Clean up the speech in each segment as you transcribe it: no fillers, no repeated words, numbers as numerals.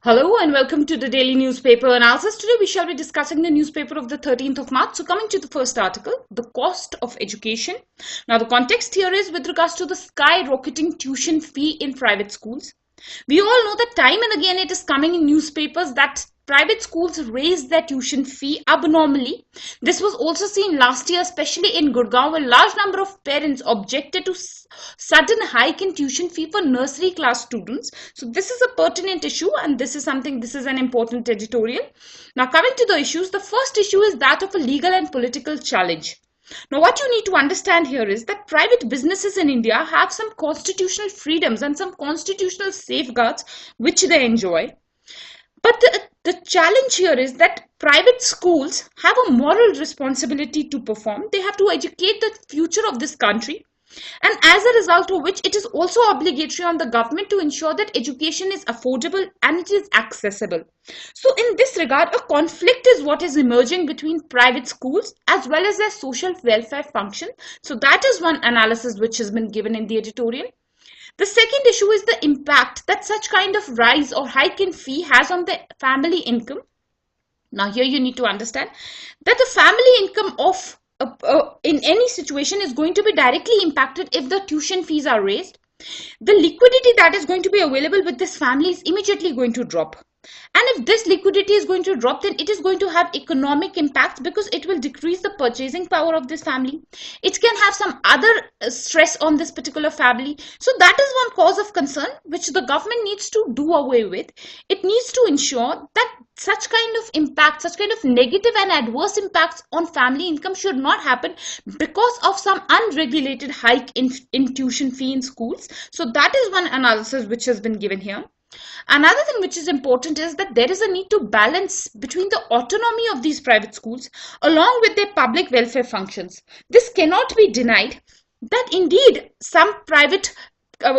Hello and welcome to the daily newspaper analysis. Today we shall be discussing the newspaper of the 13th of March. So coming to the first article, the cost of education. Now the context here is with regards to the skyrocketing tuition fee in private schools. We all know that time and again it is coming in newspapers that private schools raised their tuition fee abnormally. This was also seen last year, especially in Gurgaon, where a large number of parents objected to sudden hike in tuition fee for nursery class students. So this is a pertinent issue and this is an important editorial. Now coming to the issues, the first issue is that of a legal and political challenge. Now what you need to understand here is that private businesses in India have some constitutional freedoms and some constitutional safeguards which they enjoy. But the challenge here is that private schools have a moral responsibility to perform. They have to educate the future of this country. And as a result of which, it is also obligatory on the government to ensure that education is affordable and it is accessible. So in this regard, a conflict is what is emerging between private schools as well as their social welfare function. So that is one analysis which has been given in the editorial. The second issue is the impact that such kind of rise or hike in fee has on the family income. Now here you need to understand that the family income of in any situation is going to be directly impacted if the tuition fees are raised. The liquidity that is going to be available with this family is immediately going to drop. And if this liquidity is going to drop, then it is going to have economic impacts because it will decrease the purchasing power of this family. It can have some other stress on this particular family. So that is one cause of concern which the government needs to do away with. It needs to ensure that such kind of impact, such kind of negative and adverse impacts on family income should not happen because of some unregulated hike in tuition fee in schools. So that is one analysis which has been given here. Another thing which is important is that there is a need to balance between the autonomy of these private schools along with their public welfare functions. This cannot be denied that indeed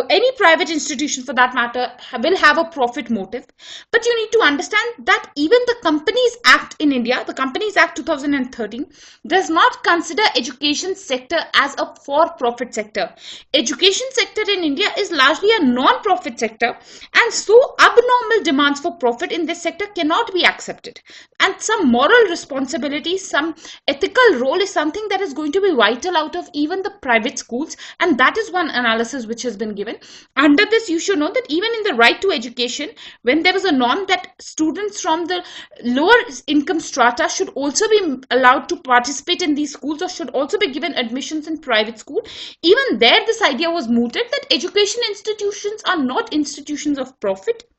any private institution for that matter will have a profit motive. But you need to understand that even the Companies Act in India, the Companies Act 2013, does not consider education sector as a for-profit sector. Education sector in India is largely a non-profit sector, and so abnormal demands for profit in this sector cannot be accepted. And some moral responsibility, some ethical role is something that is going to be vital out of even the private schools, and that is one analysis which has been given. Under this, you should know that even in the right to education, when there was a norm that students from the lower income strata should also be allowed to participate in these schools or should also be given admissions in private school, even there this idea was mooted that education institutions are not institutions of profit.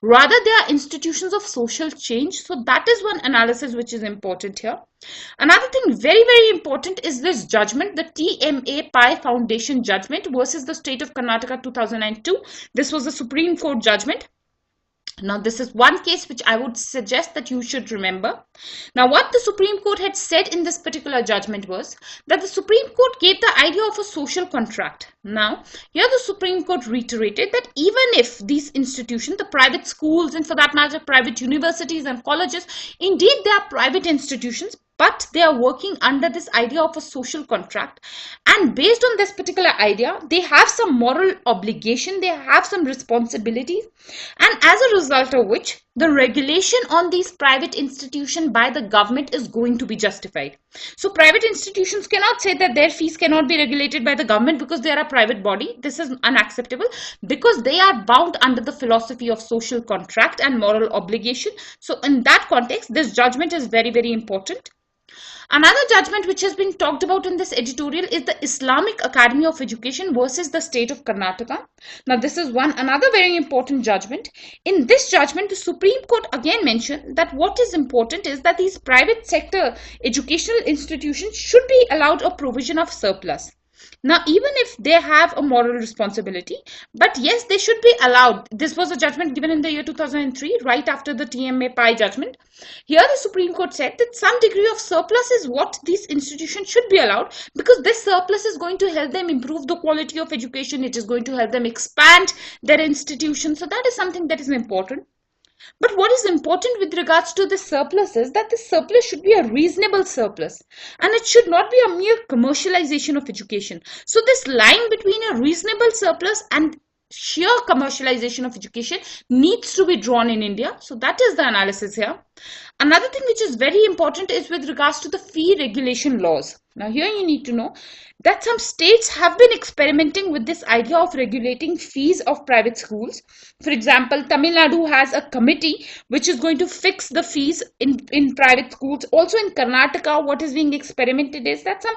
Rather, they are institutions of social change. So that is one analysis which is important here. Another thing very, very important is this judgment, the TMA Pai Foundation judgment versus the state of Karnataka 2002. This was a Supreme Court judgment. Now, this is one case which I would suggest that you should remember. Now, what the Supreme Court had said in this particular judgment was that the Supreme Court gave the idea of a social contract. Now, here the Supreme Court reiterated that even if these institutions, the private schools and for that matter, private universities and colleges, indeed they are private institutions, but they are working under this idea of a social contract. And based on this particular idea, they have some moral obligation, they have some responsibilities. And as a result of which, the regulation on these private institutions by the government is going to be justified. So private institutions cannot say that their fees cannot be regulated by the government because they are a private body. This is unacceptable because they are bound under the philosophy of social contract and moral obligation. So in that context, this judgment is very, very important. Another judgment which has been talked about in this editorial is the Islamic Academy of Education versus the state of Karnataka. Now this is another very important judgment. In this judgment, the Supreme Court again mentioned that what is important is that these private sector educational institutions should be allowed a provision of surplus. Now, even if they have a moral responsibility, but yes, they should be allowed. This was a judgment given in the year 2003, right after the TMA Pai judgment. Here, the Supreme Court said that some degree of surplus is what these institutions should be allowed because this surplus is going to help them improve the quality of education. It is going to help them expand their institutions. So that is something that is important. But what is important with regards to the surplus is that the surplus should be a reasonable surplus and it should not be a mere commercialization of education. So this line between a reasonable surplus and sheer commercialization of education needs to be drawn in India. So that is the analysis here. Another thing which is very important is with regards to the fee regulation laws. Now here you need to know that some states have been experimenting with this idea of regulating fees of private schools. For example, Tamil Nadu has a committee which is going to fix the fees in private schools. Also in Karnataka, what is being experimented is that some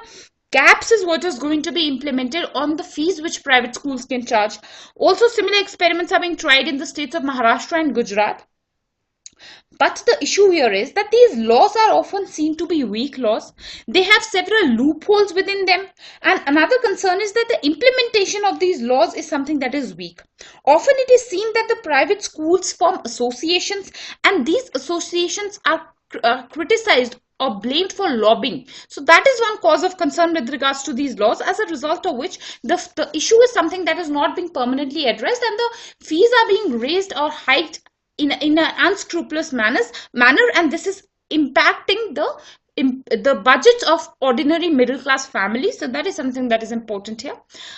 caps is what is going to be implemented on the fees which private schools can charge. Also, similar experiments are being tried in the states of Maharashtra and Gujarat. But the issue here is that these laws are often seen to be weak laws. They have several loopholes within them. And another concern is that the implementation of these laws is something that is weak. Often it is seen that the private schools form associations, and these associations are criticized or blamed for lobbying. So that is one cause of concern with regards to these laws, as a result of which the issue is something that is not being permanently addressed, and the fees are being raised or hiked in an unscrupulous manner, and this is impacting the budgets of ordinary middle class families. So that is something that is important here.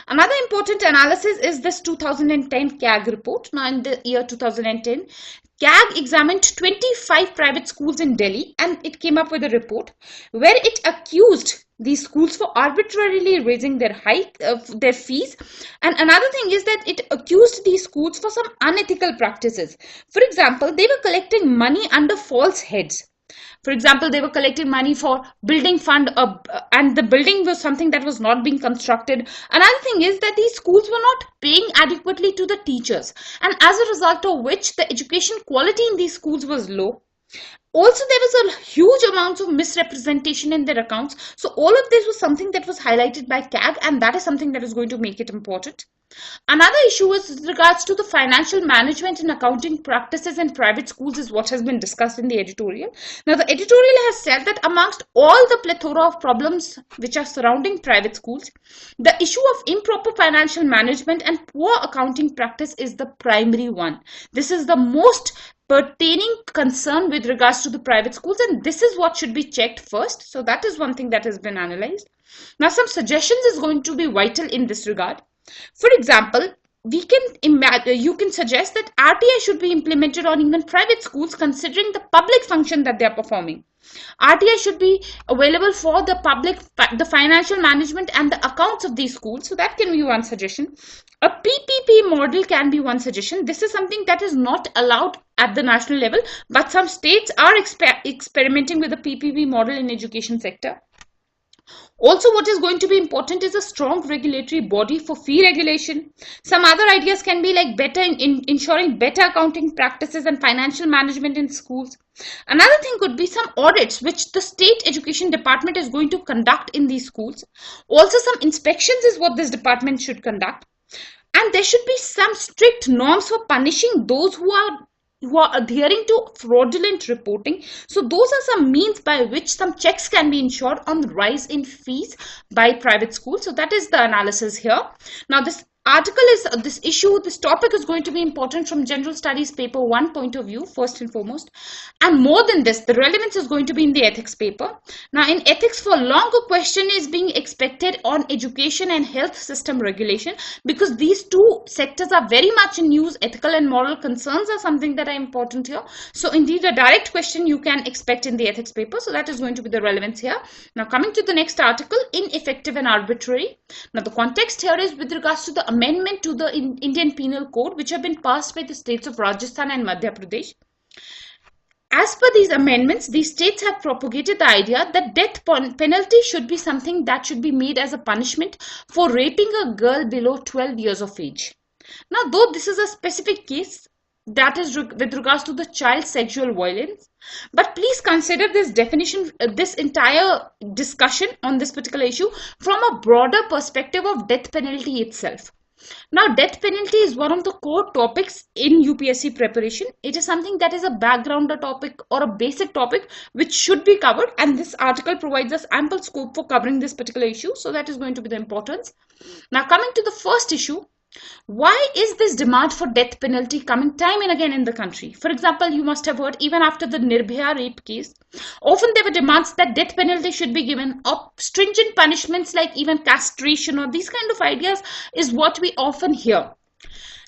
Another important analysis is this 2010 CAG report. Now in the year 2010, CAG examined 25 private schools in Delhi, and it came up with a report where it accused these schools for arbitrarily raising their fees. And another thing is that it accused these schools for some unethical practices. For example, they were collecting money under false heads. For example, they were collecting money for building fund, and the building was something that was not being constructed. Another thing is that these schools were not paying adequately to the teachers, and as a result of which the education quality in these schools was low. Also, there was a huge amount of misrepresentation in their accounts. So all of this was something that was highlighted by CAG, and that is something that is going to make it important. Another issue with regards to the financial management and accounting practices in private schools is what has been discussed in the editorial. Now, the editorial has said that amongst all the plethora of problems which are surrounding private schools, the issue of improper financial management and poor accounting practice is the primary one. This is the most pertaining concern with regards to the private schools, and this is what should be checked first. So that is one thing that has been analyzed. Now, some suggestions is going to be vital in this regard. For example, you can suggest that RTI should be implemented on even private schools, considering the public function that they are performing. RTI should be available for the public, the financial management and the accounts of these schools. So that can be one suggestion. A PPP model can be one suggestion. This is something that is not allowed at the national level, but some states are experimenting with the PPP model in education sector. Also, what is going to be important is a strong regulatory body for fee regulation. Some other ideas can be like ensuring better accounting practices and financial management in schools. Another thing could be some audits which the state education department is going to conduct in these schools. Also, some inspections is what this department should conduct. And there should be some strict norms for punishing those who are adhering to fraudulent reporting. So those are some means by which some checks can be ensured on the rise in fees by private schools. So that is the analysis here. Now this topic is going to be important from General Studies paper 1 point of view, first and foremost. And more than this, the relevance is going to be in the ethics paper. Now in ethics, for long, a question is being expected on education and health system regulation, because these two sectors are very much in news. Ethical and moral concerns are something that are important here. So indeed, a direct question you can expect in the ethics paper. So that is going to be the relevance here. Now coming to the next article, ineffective and arbitrary. Now the context here is with regards to the amendment to the Indian Penal Code, which have been passed by the states of Rajasthan and Madhya Pradesh. As per these amendments, these states have propagated the idea that death penalty should be something that should be made as a punishment for raping a girl below 12 years of age. Now, though this is a specific case, that is with regards to the child sexual violence, but please consider this definition, this entire discussion on this particular issue from a broader perspective of death penalty itself. Now, death penalty is one of the core topics in UPSC preparation. It is something that is a backgrounder topic or a basic topic which should be covered, and this article provides us ample scope for covering this particular issue. So that is going to be the importance. Now, coming to the first issue, why is this demand for death penalty coming time and again in the country? For example, you must have heard even after the Nirbhaya rape case, often there were demands that death penalty should be given, or stringent punishments like even castration, or these kind of ideas is what we often hear.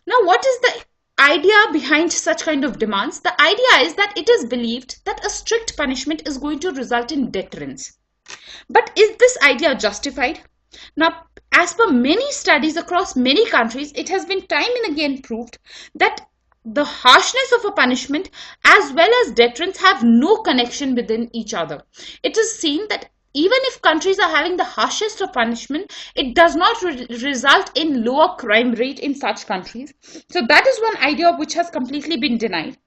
Now, what is the idea behind such kind of demands? The idea is that it is believed that a strict punishment is going to result in deterrence. But is this idea justified? Now, as per many studies across many countries, it has been time and again proved that the harshness of a punishment as well as deterrence have no connection within each other. It is seen that even if countries are having the harshest of punishment, it does not result in lower crime rate in such countries. So that is one idea which has completely been denied.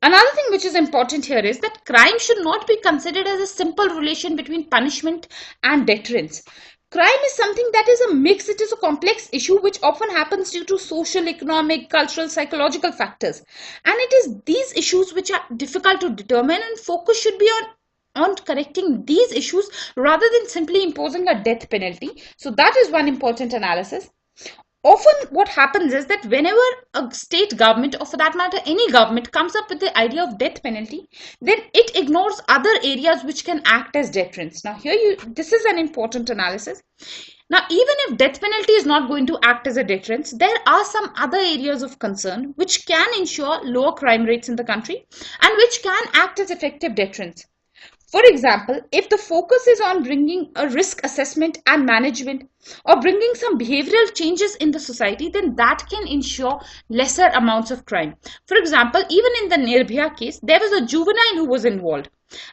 Another thing which is important here is that crime should not be considered as a simple relation between punishment and deterrence. Crime is something that is a mix. It is a complex issue which often happens due to social, economic, cultural, psychological factors. And it is these issues which are difficult to determine, and focus should be on correcting these issues rather than simply imposing a death penalty. So that is one important analysis. Often what happens is that whenever a state government, or for that matter any government, comes up with the idea of death penalty, then it ignores other areas which can act as deterrence. Now here this is an important analysis. Now, even if death penalty is not going to act as a deterrence, there are some other areas of concern which can ensure lower crime rates in the country and which can act as effective deterrence. For example, if the focus is on bringing a risk assessment and management or bringing some behavioral changes in the society, then that can ensure lesser amounts of crime. For example, even in the Nirbhaya case, there was a juvenile who was involved.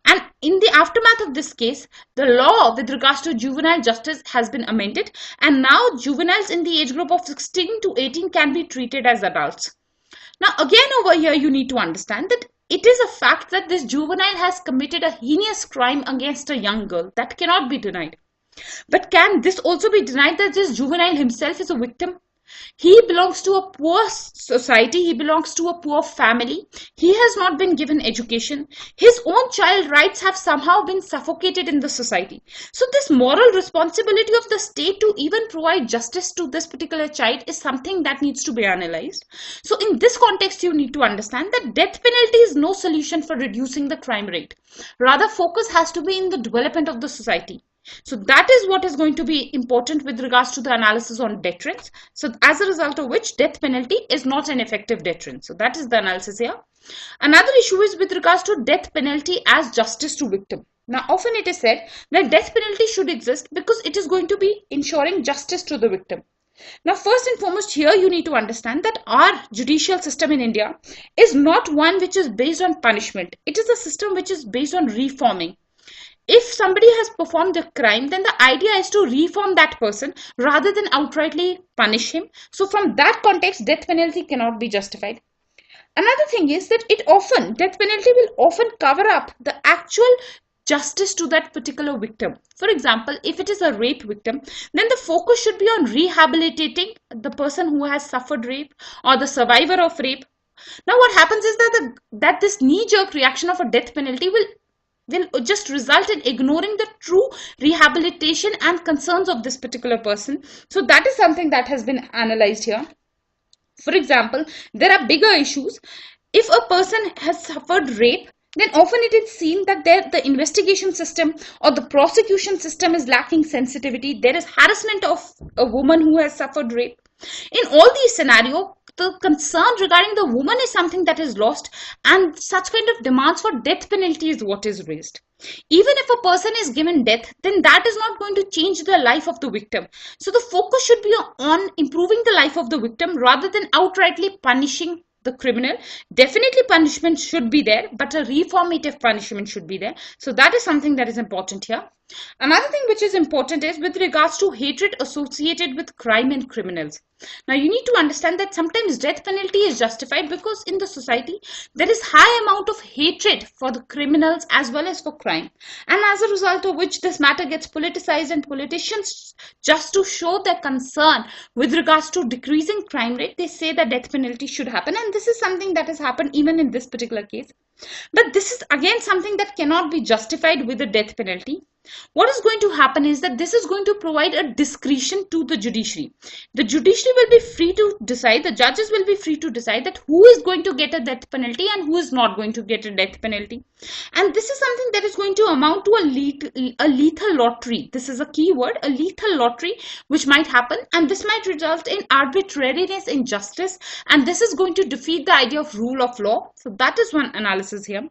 And in the aftermath of this case, the law with regards to juvenile justice has been amended, and now juveniles in the age group of 16 to 18 can be treated as adults. Now again over here you need to understand that it is a fact that this juvenile has committed a heinous crime against a young girl. That cannot be denied. But can this also be denied that this juvenile himself is a victim? He belongs to a poor society. He belongs to a poor family. He has not been given education. His own child rights have somehow been suffocated in the society. So this moral responsibility of the state to even provide justice to this particular child is something that needs to be analyzed. So in this context, you need to understand that death penalty is no solution for reducing the crime rate. Rather, focus has to be in the development of the society. So that is what is going to be important with regards to the analysis on deterrence. So as a result of which, death penalty is not an effective deterrent. So that is the analysis here. Another issue is with regards to death penalty as justice to victim. Now often it is said that death penalty should exist because it is going to be ensuring justice to the victim. Now first and foremost here you need to understand that our judicial system in India is not one which is based on punishment. It is a system which is based on reforming. If somebody has performed a crime, then the idea is to reform that person rather than outrightly punish him. So from that context, death penalty cannot be justified. Another thing is that death penalty will often cover up the actual justice to that particular victim. For example, if it is a rape victim, then the focus should be on rehabilitating the person who has suffered rape or the survivor of rape. Now what happens is that this knee-jerk reaction of a death penalty will just result in ignoring the true rehabilitation and concerns of this particular person. So that is something that has been analyzed here. For example, there are bigger issues. If a person has suffered rape, then often it is seen that the investigation system or the prosecution system is lacking sensitivity. There is harassment of a woman who has suffered rape. In all these scenarios, the concern regarding the woman is something that is lost, and such kind of demands for death penalty is what is raised. Even if a person is given death, then that is not going to change the life of the victim. So the focus should be on improving the life of the victim rather than outrightly punishing the criminal. Definitely punishment should be there, but a reformative punishment should be there. So that is something that is important here. Another thing which is important is with regards to hatred associated with crime and criminals. Now you need to understand that sometimes death penalty is justified because in the society there is high amount of hatred for the criminals as well as for crime, and as a result of which this matter gets politicized, and politicians, just to show their concern with regards to decreasing crime rate, they say that death penalty should happen, and this is something that has happened even in this particular case. But this is again something that cannot be justified with the death penalty. What is going to happen is that this is going to provide a discretion to the judiciary. The judiciary will be free to decide, the judges will be free to decide that who is going to get a death penalty and who is not going to get a death penalty. And this is something that is going to amount to a lethal lottery. This is a key word, a lethal lottery, which might happen, and this might result in arbitrariness in justice, and this is going to defeat the idea of rule of law. So that is one analysis here.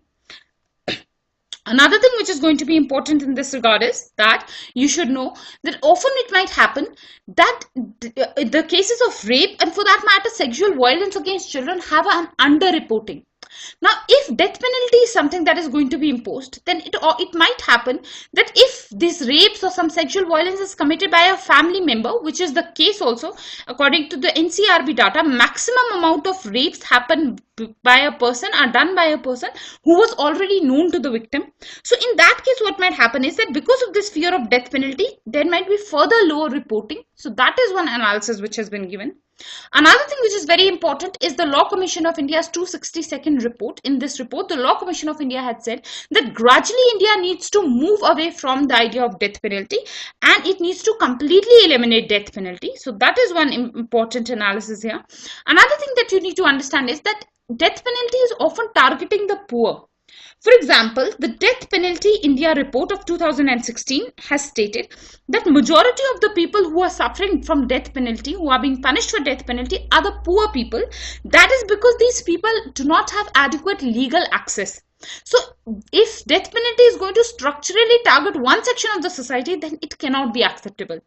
Another thing which is going to be important in this regard is that you should know that often it might happen that the cases of rape and for that matter sexual violence against children have an underreporting. Now, if death penalty is something that is going to be imposed, then it might happen that if these rapes or some sexual violence is committed by a family member, which is the case also, according to the NCRB data, maximum amount of rapes happen by a person are done by a person who was already known to the victim. So in that case, what might happen is that because of this fear of death penalty, there might be further lower reporting. So that is one analysis which has been given. Another thing which is very important is the Law Commission of India's 262nd report. In this report, the Law Commission of India had said that gradually India needs to move away from the idea of death penalty and it needs to completely eliminate death penalty. So that is one important analysis here. Another thing that you need to understand is that death penalty is often targeting the poor. For example, the Death Penalty India report of 2016 has stated that majority of the people who are suffering from death penalty, who are being punished for death penalty, are the poor people. That is because these people do not have adequate legal access. So if death penalty is going to structurally target one section of the society, then it cannot be acceptable.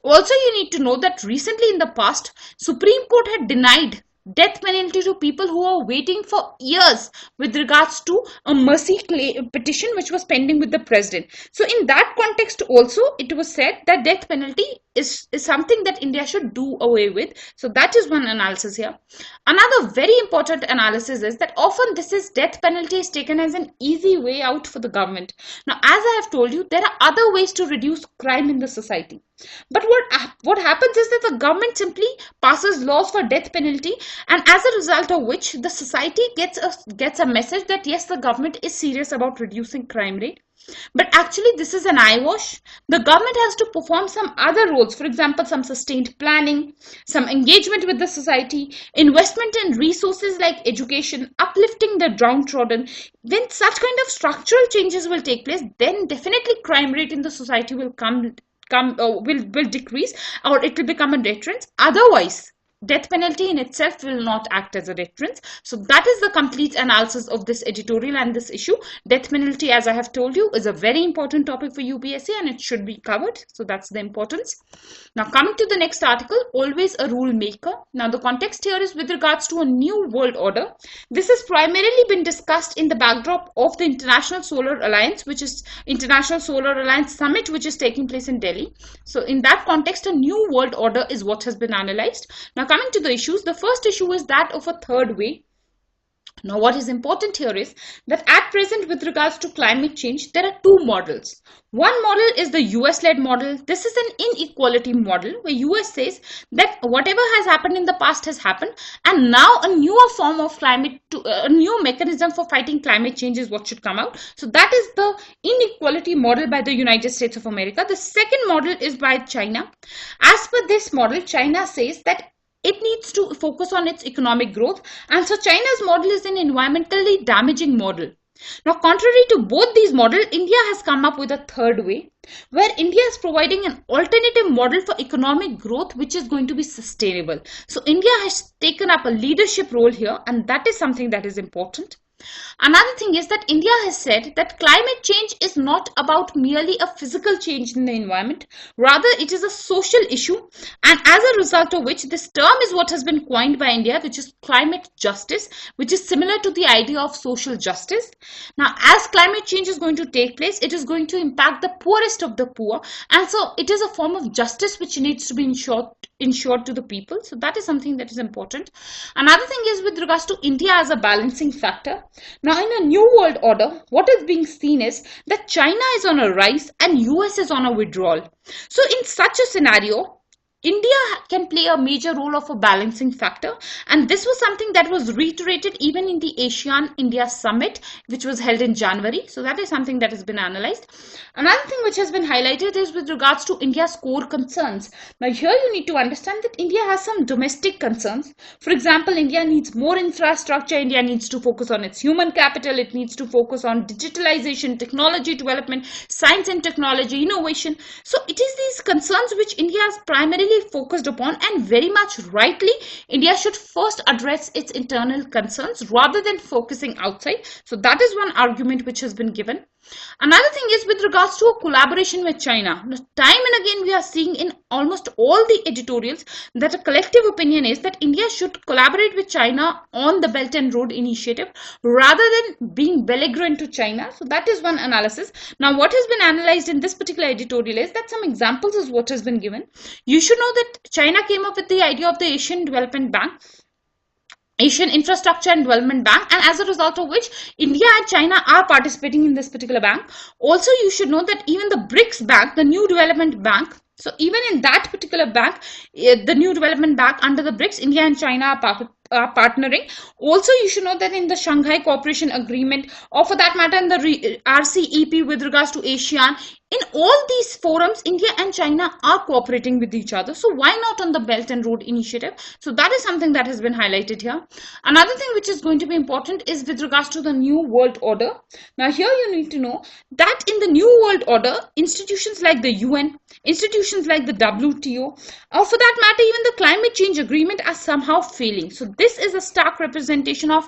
Also, you need to know that recently in the past, Supreme Court had denied death penalty to people who are waiting for years with regards to a mercy petition which was pending with the president. So in that context also, it was said that death penalty is something that India should do away with. So that is one analysis here. Another very important analysis is that often this is death penalty is taken as an easy way out for the government. Now, as I have told you, there are other ways to reduce crime in the society. But what happens is that the government simply passes laws for death penalty, and as a result of which the society gets a message that yes, the government is serious about reducing crime rate. But actually this is an eyewash. The government has to perform some other roles, for example, some sustained planning, some engagement with the society, investment in resources like education, uplifting the downtrodden. When such kind of structural changes will take place, then definitely crime rate in the society will decrease, or it will become a deterrent. Otherwise, death penalty in itself will not act as a deterrent. So that is the complete analysis of this editorial and this issue. Death penalty, as I have told you, is a very important topic for UPSC and it should be covered. So that's the importance. Now coming to the next article, always a rule maker. Now the context here is with regards to a new world order. This has primarily been discussed in the backdrop of the International Solar Alliance, which is International Solar Alliance Summit, which is taking place in Delhi. So in that context, a new world order is what has been analyzed. Now coming to the issues, the first issue is that of a third way. Now what is important here is that at present with regards to climate change, there are two models. One model is the US-led model. This is an inequality model where US says that whatever has happened in the past has happened and now a newer form of a new mechanism for fighting climate change is what should come out. So that is the inequality model by the United States of America. The second model is by China. As per this model, China says that it needs to focus on its economic growth, and so China's model is an environmentally damaging model. Now, contrary to both these models, India has come up with a third way, where India is providing an alternative model for economic growth, which is going to be sustainable. So, India has taken up a leadership role here, and that is something that is important. Another thing is that India has said that climate change is not about merely a physical change in the environment. Rather, it is a social issue, and as a result of which this term is what has been coined by India, which is climate justice, which is similar to the idea of social justice. Now, as climate change is going to take place, it is going to impact the poorest of the poor, and so it is a form of justice which needs to be ensured to the people. So that is something that is important. Another thing is with regards to India as a balancing factor. Now in a new world order, what is being seen is that China is on a rise and US is on a withdrawal. So in such a scenario, India can play a major role of a balancing factor, and this was something that was reiterated even in the ASEAN India Summit, which was held in January. So that is something that has been analyzed. Another thing which has been highlighted is with regards to India's core concerns. Now here you need to understand that India has some domestic concerns. For example, India needs more infrastructure, India needs to focus on its human capital, it needs to focus on digitalization, technology development, science and technology, innovation. So it is these concerns which India has primarily focused upon, and very much rightly, India should first address its internal concerns rather than focusing outside. So that is one argument which has been given. Another thing is with regards to a collaboration with China. Now, time and again we are seeing in almost all the editorials that a collective opinion is that India should collaborate with China on the Belt and Road Initiative rather than being belligerent to China. So that is one analysis. Now what has been analyzed in this particular editorial is that some examples is what has been given. You should know that China came up with the idea of the Asian Development Bank, Asian Infrastructure and Development Bank, and as a result of which India and China are participating in this particular bank. Also, you should know that even the BRICS Bank, the New Development Bank, so even in that particular bank, the New Development Bank under the BRICS, India and China are partnering. Also, you should know that in the Shanghai Cooperation Agreement, or for that matter in the RCEP with regards to ASEAN, in all these forums, India and China are cooperating with each other. So why not on the Belt and Road Initiative? So that is something that has been highlighted here. Another thing which is going to be important is with regards to the New World Order. Now here you need to know that in the New World Order, institutions like the UN, institutions like the WTO, or for that matter even the Climate Change Agreement are somehow failing. So this is a stark representation of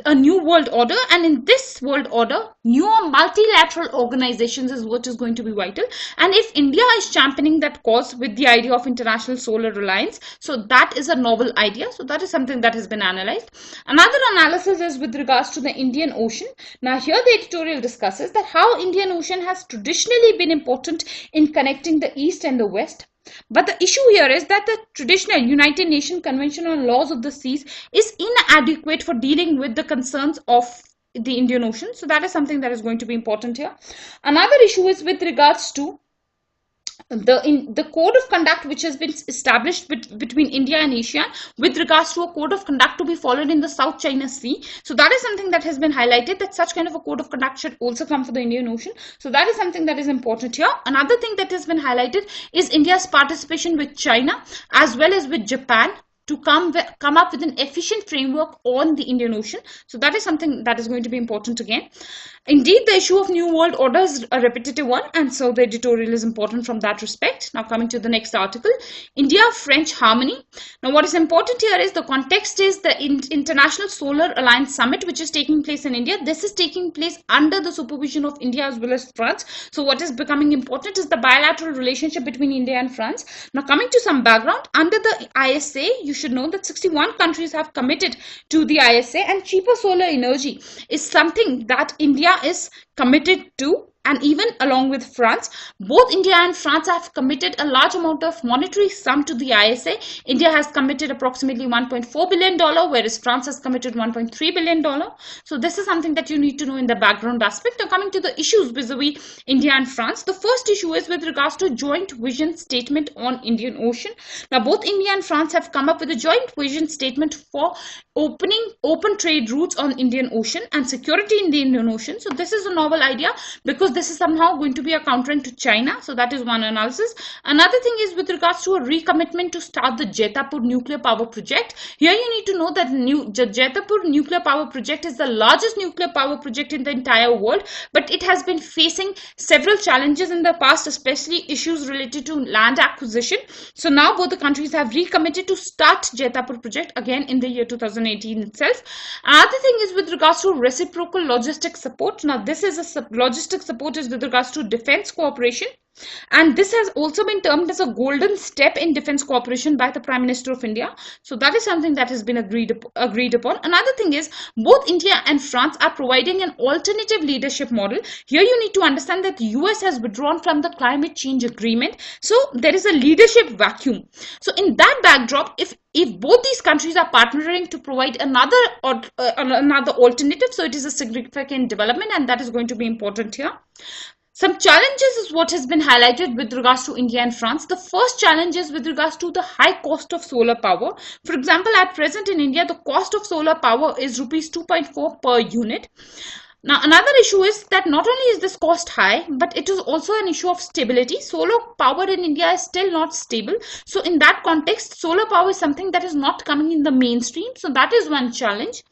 a new world order, and in this world order, newer multilateral organizations is what is going to be vital. And if India is championing that cause with the idea of International Solar Alliance, so that is a novel idea. So that is something that has been analyzed. Another analysis is with regards to the Indian Ocean. Now here the editorial discusses that how Indian Ocean has traditionally been important in connecting the East and the West. But the issue here is that the traditional United Nations Convention on Laws of the Seas is inadequate for dealing with the concerns of the Indian Ocean. So that is something that is going to be important here. Another issue is with regards to the code of conduct which has been established between India and Asia with regards to a code of conduct to be followed in the South China Sea. So that is something that has been highlighted, that such kind of a code of conduct should also come for the Indian Ocean. So that is something that is important here. Another thing that has been highlighted is India's participation with China as well as with Japan to come up with an efficient framework on the Indian Ocean. So that is something that is going to be important again. Indeed, the issue of New World Order is a repetitive one, and so the editorial is important from that respect. Now coming to the next article, India-French harmony. Now what is important here is the context is the International Solar Alliance Summit, which is taking place in India. This is taking place under the supervision of India as well as France. So what is becoming important is the bilateral relationship between India and France. Now coming to some background, under the ISA, you should know that 61 countries have committed to the ISA, and cheaper solar energy is something that India is committed to. And even along with France, both India and France have committed a large amount of monetary sum to the ISA. India has committed approximately $1.4 billion, whereas France has committed $1.3 billion. So this is something that you need to know in the background aspect. Now coming to the issues vis-a-vis India and France, the first issue is with regards to joint vision statement on Indian Ocean. Now both India and France have come up with a joint vision statement for opening open trade routes on Indian Ocean and security in the Indian Ocean. So this is a novel idea because this is somehow going to be a counter to China. So that is one analysis. Another thing is with regards to a recommitment to start the Jetapur nuclear power project. Here you need to know that Jetapur nuclear power project is the largest nuclear power project in the entire world, but it has been facing several challenges in the past, especially issues related to land acquisition. So now both the countries have recommitted to start Jetapur project again in the year 2018 itself. Another thing is with regards to reciprocal logistic support. Now this is a logistic support is with regards to defense cooperation, and this has also been termed as a golden step in defense cooperation by the Prime Minister of India. So that is something that has been agreed upon. Another thing is both India and France are providing an alternative leadership model. Here you need to understand that the US has withdrawn from the climate change agreement, so there is a leadership vacuum. So in that backdrop, if both these countries are partnering to provide another alternative, so it is a significant development, and that is going to be important here. Some challenges is what has been highlighted with regards to India and France. The first challenge is with regards to the high cost of solar power. For example, at present in India, the cost of solar power is rupees 2.4 per unit. Now, another issue is that not only is this cost high, but it is also an issue of stability. Solar power in India is still not stable. So in that context, solar power is something that is not coming in the mainstream. So that is one challenge.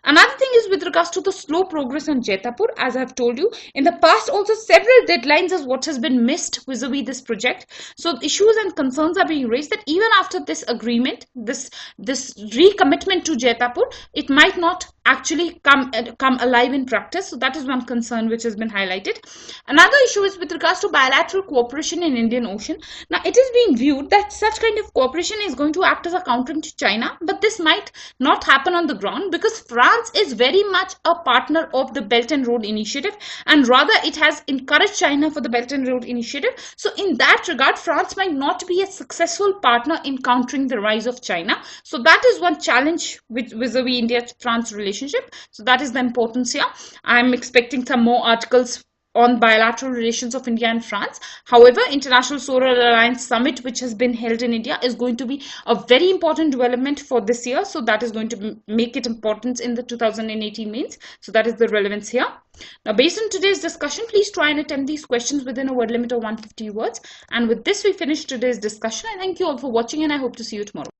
Another thing is with regards to the slow progress on Jetapur. As I have told you, in the past also several deadlines is what has been missed vis-a-vis this project. So issues and concerns are being raised that even after this agreement, this recommitment to Jetapur, it might not actually come alive in practice. So that is one concern which has been highlighted. Another issue is with regards to bilateral cooperation in Indian Ocean. Now it is being viewed that such kind of cooperation is going to act as a counter to China, but this might not happen on the ground because France is very much a partner of the Belt and Road Initiative, and rather it has encouraged China for the Belt and Road Initiative. So in that regard, France might not be a successful partner in countering the rise of China. So that is one challenge vis-a-vis India-France relationship. So that is the importance here. I'm expecting some more articles on bilateral relations of India and France. However, International Solar Alliance Summit, which has been held in India, is going to be a very important development for this year. So that is going to make it important in the 2018 mains. So that is the relevance here. Now, based on today's discussion, please try and attempt these questions within a word limit of 150 words. And with this, we finish today's discussion. I thank you all for watching, and I hope to see you tomorrow.